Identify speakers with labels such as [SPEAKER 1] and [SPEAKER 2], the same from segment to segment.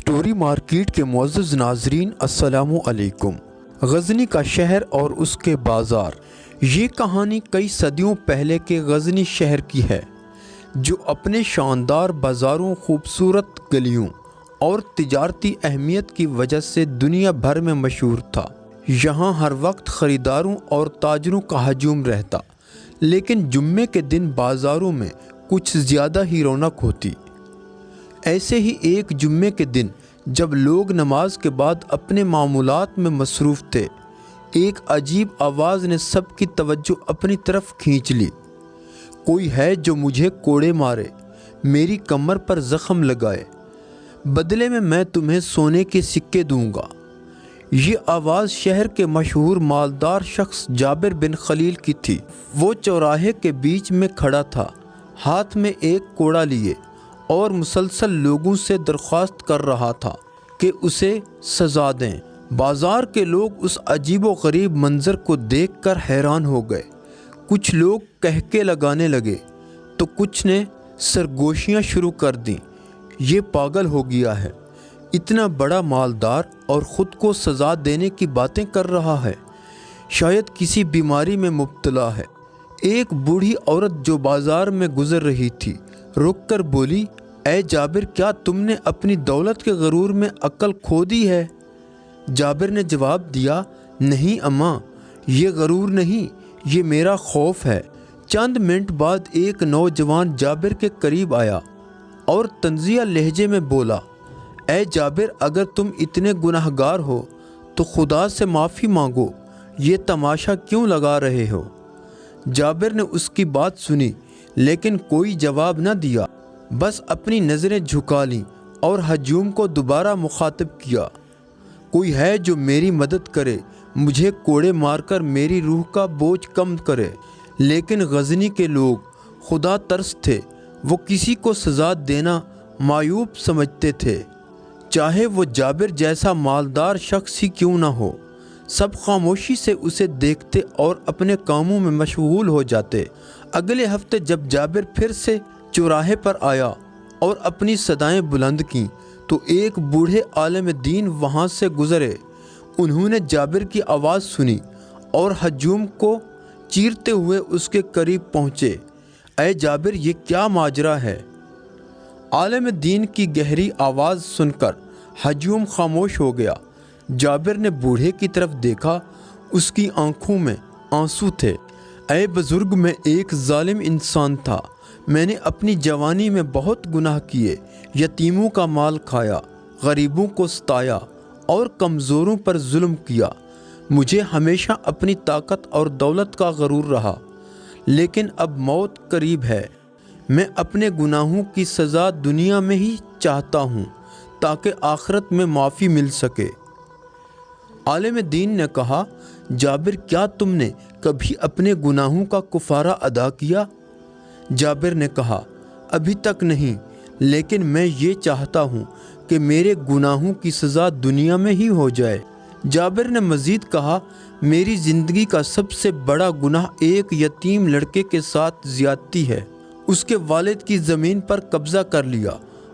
[SPEAKER 1] Story market کے معزز ناظرین السلام علیکم۔ غزنی کا شہر اور اس کے بازار۔ یہ کہانی کئی صدیوں پہلے کے غزنی شہر کی ہے جو اپنے شاندار بازاروں، خوبصورت گلیوں اور تجارتی اہمیت کی وجہ سے دنیا بھر میں مشہور تھا۔ یہاں ہر وقت خریداروں اور تاجروں کا ہجوم رہتا، لیکن جمعے کے دن بازاروں میں کچھ زیادہ ہی رونق ہوتی۔ ایسے ہی ایک جمعے کے دن جب لوگ نماز کے بعد اپنے معمولات میں مصروف تھے، ایک عجیب آواز نے سب کی توجہ اپنی طرف کھینچ لی۔ کوئی ہے جو مجھے کوڑے مارے، میری کمر پر زخم لگائے، بدلے میں میں تمہیں سونے کے سکے دوں گا۔ یہ آواز شہر کے مشہور مالدار شخص جابر بن خلیل کی تھی۔ وہ چوراہے کے بیچ میں کھڑا تھا، ہاتھ میں ایک کوڑا لیے، اور مسلسل لوگوں سے درخواست کر رہا تھا کہ اسے سزا دیں۔ بازار کے لوگ اس عجیب و غریب منظر کو دیکھ کر حیران ہو گئے۔ کچھ لوگ کہکے لگانے لگے تو کچھ نے سرگوشیاں شروع کر دیں۔ یہ پاگل ہو گیا ہے، اتنا بڑا مالدار اور خود کو سزا دینے کی باتیں کر رہا ہے، شاید کسی بیماری میں مبتلا ہے۔ ایک بوڑھی عورت جو بازار میں گزر رہی تھی رک کر بولی، اے جابر، کیا تم نے اپنی دولت کے غرور میں عقل کھو دی ہے؟ جابر نے جواب دیا، نہیں اماں، یہ غرور نہیں، یہ میرا خوف ہے۔ چند منٹ بعد ایک نوجوان جابر کے قریب آیا اور طنزیہ لہجے میں بولا، اے جابر، اگر تم اتنے گنہگار ہو تو خدا سے معافی مانگو، یہ تماشا کیوں لگا رہے ہو؟ جابر نے اس کی بات سنی لیکن کوئی جواب نہ دیا، بس اپنی نظریں جھکا لیں اور ہجوم کو دوبارہ مخاطب کیا، کوئی ہے جو میری مدد کرے، مجھے کوڑے مار کر میری روح کا بوجھ کم کرے۔ لیکن غزنی کے لوگ خدا ترس تھے، وہ کسی کو سزا دینا معیوب سمجھتے تھے، چاہے وہ جابر جیسا مالدار شخص ہی کیوں نہ ہو۔ سب خاموشی سے اسے دیکھتے اور اپنے کاموں میں مشغول ہو جاتے۔ اگلے ہفتے جب جابر پھر سے چوراہے پر آیا اور اپنی صدائیں بلند کیں تو ایک بوڑھے عالم دین وہاں سے گزرے۔ انہوں نے جابر کی آواز سنی اور ہجوم کو چیرتے ہوئے اس کے قریب پہنچے۔ اے جابر، یہ کیا ماجرا ہے؟ عالم دین کی گہری آواز سن کر ہجوم خاموش ہو گیا۔ جابر نے بوڑھے کی طرف دیکھا، اس کی آنکھوں میں آنسو تھے۔ اے بزرگ، میں ایک ظالم انسان تھا، میں نے اپنی جوانی میں بہت گناہ کیے، یتیموں کا مال کھایا، غریبوں کو ستایا اور کمزوروں پر ظلم کیا۔ مجھے ہمیشہ اپنی طاقت اور دولت کا غرور رہا، لیکن اب موت قریب ہے۔ میں اپنے گناہوں کی سزا دنیا میں ہی چاہتا ہوں تاکہ آخرت میں معافی مل سکے۔ عالم دین نے کہا، جابر، کیا تم نے کبھی اپنے گناہوں کا کفارہ ادا کیا؟ جابر نے کہا، ابھی تک نہیں، لیکن میں یہ چاہتا ہوں کہ میرے گناہوں کی سزا دنیا میں ہی ہو جائے۔ جابر نے مزید کہا، میری زندگی کا سب سے بڑا گناہ ایک یتیم لڑکے کے ساتھ زیادتی ہے۔ اس کے والد کی زمین پر قبضہ کر لیا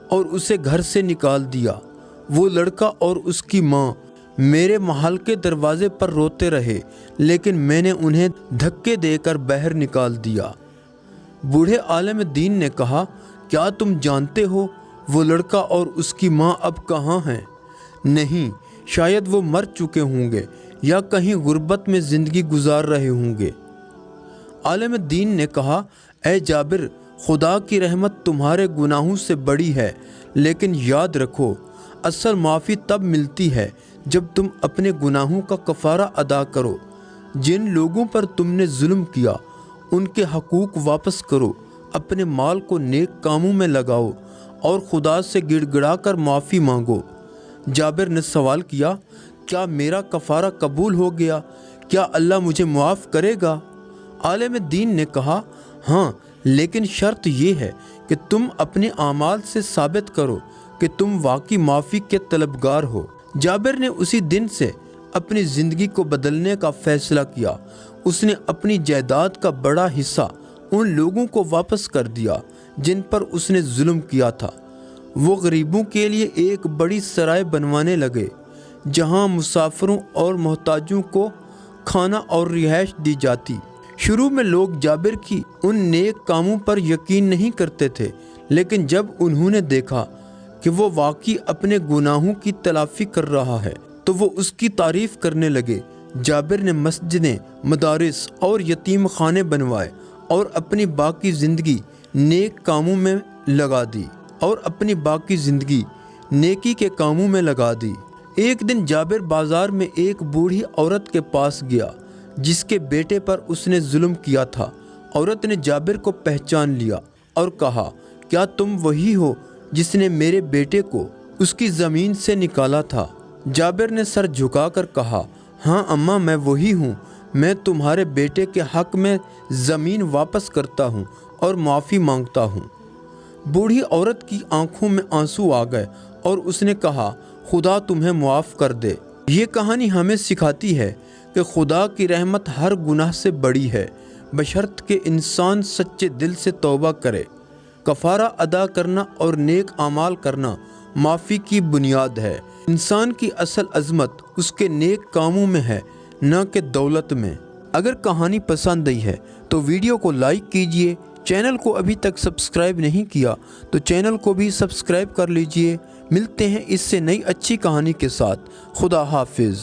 [SPEAKER 1] اور اسے گھر سے نکال دیا۔ وہ لڑکا اور اس کی ماں میرے محل کے دروازے پر روتے رہے، لیکن میں نے انہیں دھکے دے کر باہر نکال دیا۔ بوڑھے عالم دین نے کہا، کیا تم جانتے ہو وہ لڑکا اور اس کی ماں اب کہاں ہیں؟ نہیں، شاید وہ مر چکے ہوں گے یا کہیں غربت میں زندگی گزار رہے ہوں گے۔ عالم دین نے کہا، اے جابر، خدا کی رحمت تمہارے گناہوں سے بڑی ہے، لیکن یاد رکھو، اصل معافی تب ملتی ہے جب تم اپنے گناہوں کا کفارہ ادا کرو۔ جن لوگوں پر تم نے ظلم کیا ان کے حقوق واپس کرو، اپنے مال کو نیک کاموں میں لگاؤ اور خدا سے گڑ گڑا کر معافی مانگو۔ جابر نے سوال کیا، کیا میرا کفارہ قبول ہو گیا؟ کیا اللہ مجھے معاف کرے گا؟ عالم دین نے کہا، ہاں، لیکن شرط یہ ہے کہ تم اپنے اعمال سے ثابت کرو کہ تم واقعی معافی کے طلبگار ہو۔ جابر نے اسی دن سے اپنی زندگی کو بدلنے کا فیصلہ کیا۔ اس نے اپنی جائیداد کا بڑا حصہ ان لوگوں کو واپس کر دیا جن پر اس نے ظلم کیا تھا۔ وہ غریبوں کے لیے ایک بڑی سرائے بنوانے لگے جہاں مسافروں اور محتاجوں کو کھانا اور رہائش دی جاتی۔ شروع میں لوگ جابر کی ان نیک کاموں پر یقین نہیں کرتے تھے، لیکن جب انہوں نے دیکھا کہ وہ واقعی اپنے گناہوں کی تلافی کر رہا ہے تو وہ اس کی تعریف کرنے لگے۔ جابر نے مسجدیں، مدارس اور یتیم خانے بنوائے اور اپنی باقی زندگی نیک کاموں میں لگا دی۔ ایک دن جابر بازار میں ایک بوڑھی عورت کے پاس گیا جس کے بیٹے پر اس نے ظلم کیا تھا۔ عورت نے جابر کو پہچان لیا اور کہا، کیا تم وہی ہو جس نے میرے بیٹے کو اس کی زمین سے نکالا تھا؟ جابر نے سر جھکا کر کہا، ہاں اماں، میں وہی ہوں۔ میں تمہارے بیٹے کے حق میں زمین واپس کرتا ہوں اور معافی مانگتا ہوں۔ بوڑھی عورت کی آنکھوں میں آنسو آ گئے اور اس نے کہا، خدا تمہیں معاف کر دے۔ یہ کہانی ہمیں سکھاتی ہے کہ خدا کی رحمت ہر گناہ سے بڑی ہے، بشرط کہ انسان سچے دل سے توبہ کرے۔ کفارہ ادا کرنا اور نیک اعمال کرنا معافی کی بنیاد ہے۔ انسان کی اصل عظمت اس کے نیک کاموں میں ہے، نہ کہ دولت میں۔ اگر کہانی پسند آئی ہے تو ویڈیو کو لائک کیجئے۔ چینل کو ابھی تک سبسکرائب نہیں کیا تو چینل کو بھی سبسکرائب کر لیجئے۔ ملتے ہیں اس سے نئی اچھی کہانی کے ساتھ۔ خدا حافظ۔